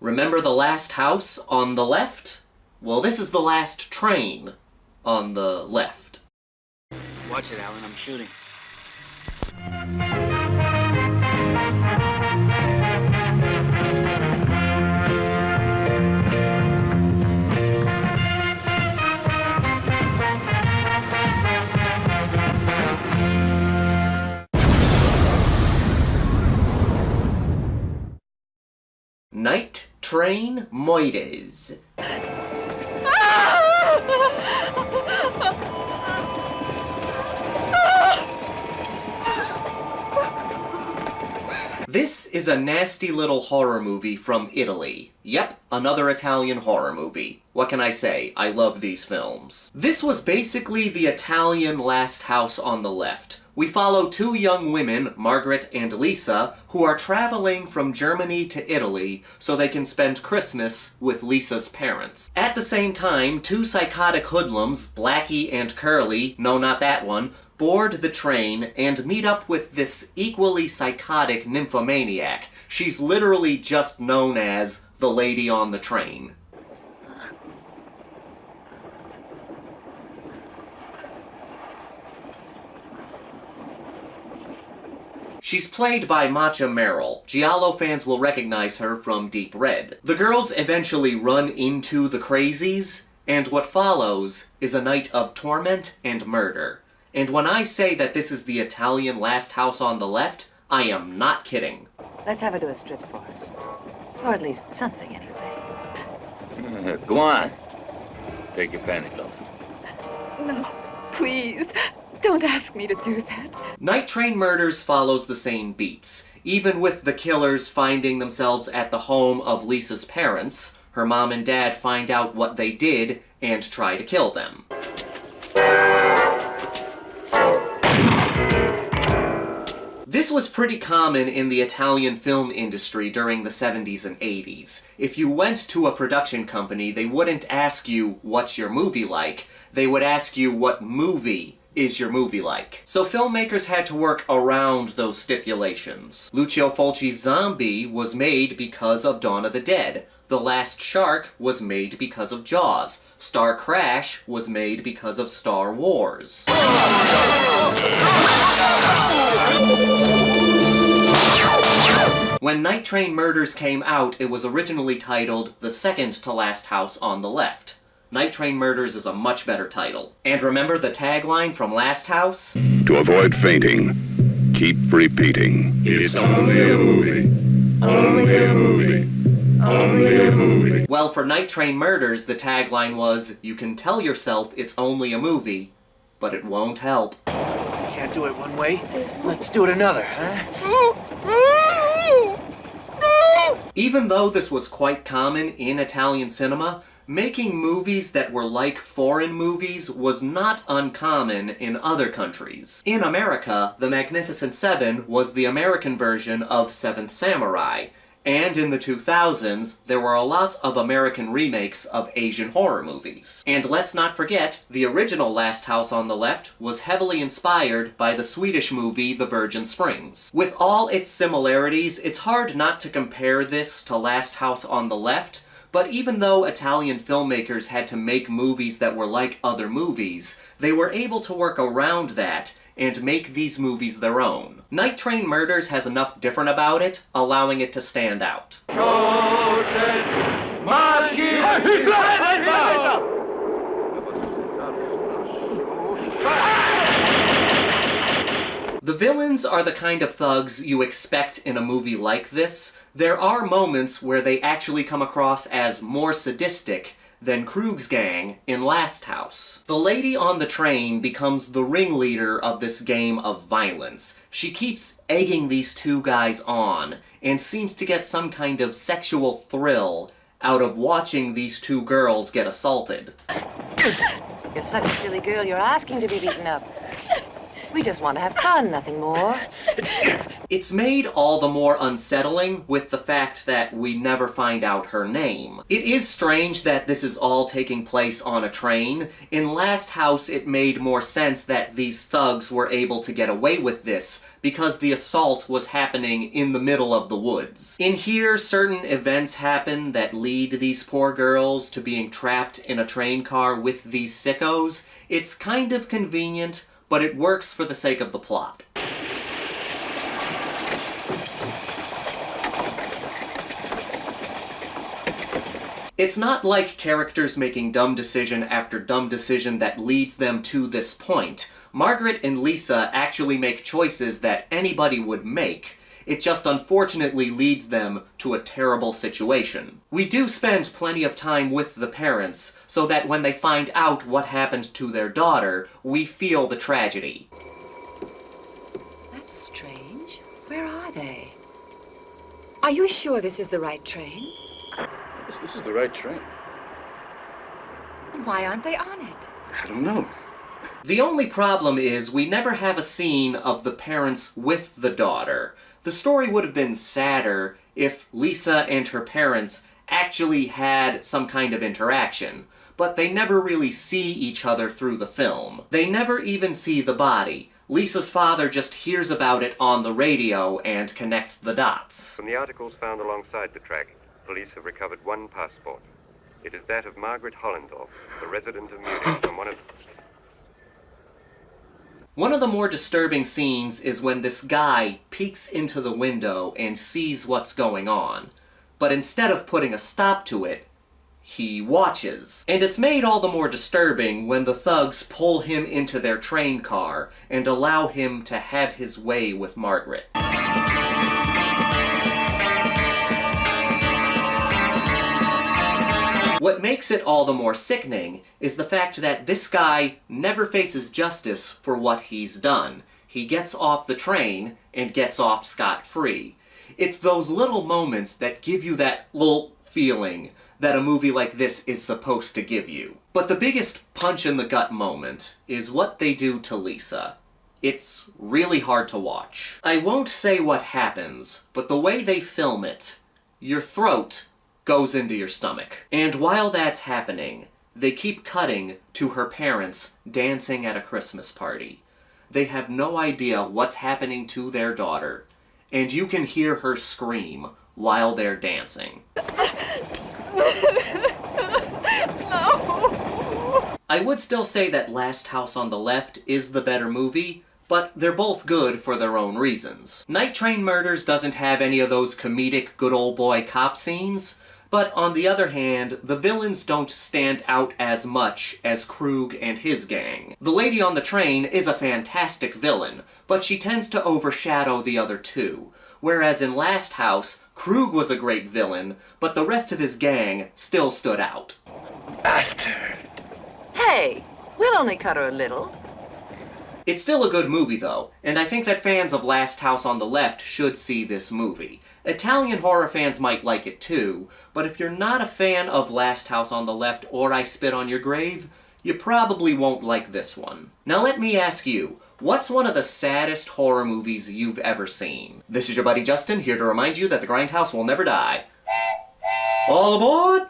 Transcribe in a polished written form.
Remember the last house on the left? Well, this is the last train on the left. Watch it, Alan. I'm shooting. Night Train Moides. This is a nasty little horror movie from Italy. Yep, another Italian horror movie. What can I say? I love these films. This was basically the Italian Last House on the Left. We follow two young women, Margaret and Lisa, who are traveling from Germany to Italy so they can spend Christmas with Lisa's parents. At the same time, two psychotic hoodlums, Blackie and Curly, no not that one, board the train and meet up with this equally psychotic nymphomaniac. She's literally just known as the lady on the train. She's played by Macha Meril. Giallo fans will recognize her from Deep Red. The girls eventually run into the crazies, and what follows is a night of torment and murder. And when I say that this is the Italian Last House on the Left, I am not kidding. Let's have her do a strip for us. Or at least something, anyway. Go on. Take your panties off. No, please. Don't ask me to do that. Night Train Murders follows the same beats. Even with the killers finding themselves at the home of Lisa's parents, her mom and dad find out what they did and try to kill them. This was pretty common in the Italian film industry during the 70s and 80s. If you went to a production company, they wouldn't ask you, what's your movie like? They would ask you, what movie is your movie like? So filmmakers had to work around those stipulations. Lucio Fulci's Zombie was made because of Dawn of the Dead. The Last Shark was made because of Jaws. Star Crash was made because of Star Wars. When Night Train Murders came out, it was originally titled The Second to Last House on the Left. Night Train Murders is a much better title. And remember the tagline from Last House? To avoid fainting, keep repeating. It's only a movie. Only a movie. Only a movie. Well, for Night Train Murders, the tagline was, you can tell yourself it's only a movie, but it won't help. Can't do it one way. Let's do it another, huh? Even though this was quite common in Italian cinema, making movies that were like foreign movies was not uncommon in other countries. In America, The Magnificent Seven was the American version of Seventh Samurai, and in the 2000s, there were a lot of American remakes of Asian horror movies. And let's not forget, the original Last House on the Left was heavily inspired by the Swedish movie The Virgin Springs. With all its similarities, it's hard not to compare this to Last House on the Left, but even though Italian filmmakers had to make movies that were like other movies, they were able to work around that and make these movies their own. Night Train Murders has enough different about it, allowing it to stand out. The villains are the kind of thugs you expect in a movie like this. There are moments where they actually come across as more sadistic than Krug's gang in Last House. The lady on the train becomes the ringleader of this game of violence. She keeps egging these two guys on, and seems to get some kind of sexual thrill out of watching these two girls get assaulted. You're such a silly girl, you're asking to be beaten up. We just want to have fun, nothing more. It's made all the more unsettling with the fact that we never find out her name. It is strange that this is all taking place on a train. In Last House, it made more sense that these thugs were able to get away with this because the assault was happening in the middle of the woods. In here, certain events happen that lead these poor girls to being trapped in a train car with these sickos. It's kind of convenient, but it works for the sake of the plot. It's not like characters making dumb decision after dumb decision that leads them to this point. Margaret and Lisa actually make choices that anybody would make. It just unfortunately leads them to a terrible situation. We do spend plenty of time with the parents, so that when they find out what happened to their daughter, we feel the tragedy. That's strange. Where are they? Are you sure this is the right train? Yes, this is the right train. And why aren't they on it? I don't know. The only problem is we never have a scene of the parents with the daughter. The story would have been sadder if Lisa and her parents actually had some kind of interaction, but they never really see each other through the film. They never even see the body. Lisa's father just hears about it on the radio and connects the dots. From the articles found alongside the track, police have recovered one passport. It is that of Margaret Hollendorf, the resident of Munich, from One of the more disturbing scenes is when this guy peeks into the window and sees what's going on. But instead of putting a stop to it, he watches. And it's made all the more disturbing when the thugs pull him into their train car and allow him to have his way with Margaret. What makes it all the more sickening is the fact that this guy never faces justice for what he's done. He gets off the train and gets off scot-free. It's those little moments that give you that little feeling that a movie like this is supposed to give you. But the biggest punch-in-the-gut moment is what they do to Lisa. It's really hard to watch. I won't say what happens, but the way they film it, your throat goes into your stomach. And while that's happening, they keep cutting to her parents dancing at a Christmas party. They have no idea what's happening to their daughter, and you can hear her scream while they're dancing. No! I would still say that Last House on the Left is the better movie, but they're both good for their own reasons. Night Train Murders doesn't have any of those comedic good old boy cop scenes, but on the other hand, the villains don't stand out as much as Krug and his gang. The lady on the train is a fantastic villain, but she tends to overshadow the other two. Whereas in Last House, Krug was a great villain, but the rest of his gang still stood out. Bastard. Hey, we'll only cut her a little. It's still a good movie though, and I think that fans of Last House on the Left should see this movie. Italian horror fans might like it too, but if you're not a fan of Last House on the Left or I Spit on Your Grave, you probably won't like this one. Now let me ask you, what's one of the saddest horror movies you've ever seen? This is your buddy Justin, here to remind you that the Grindhouse will never die. All aboard!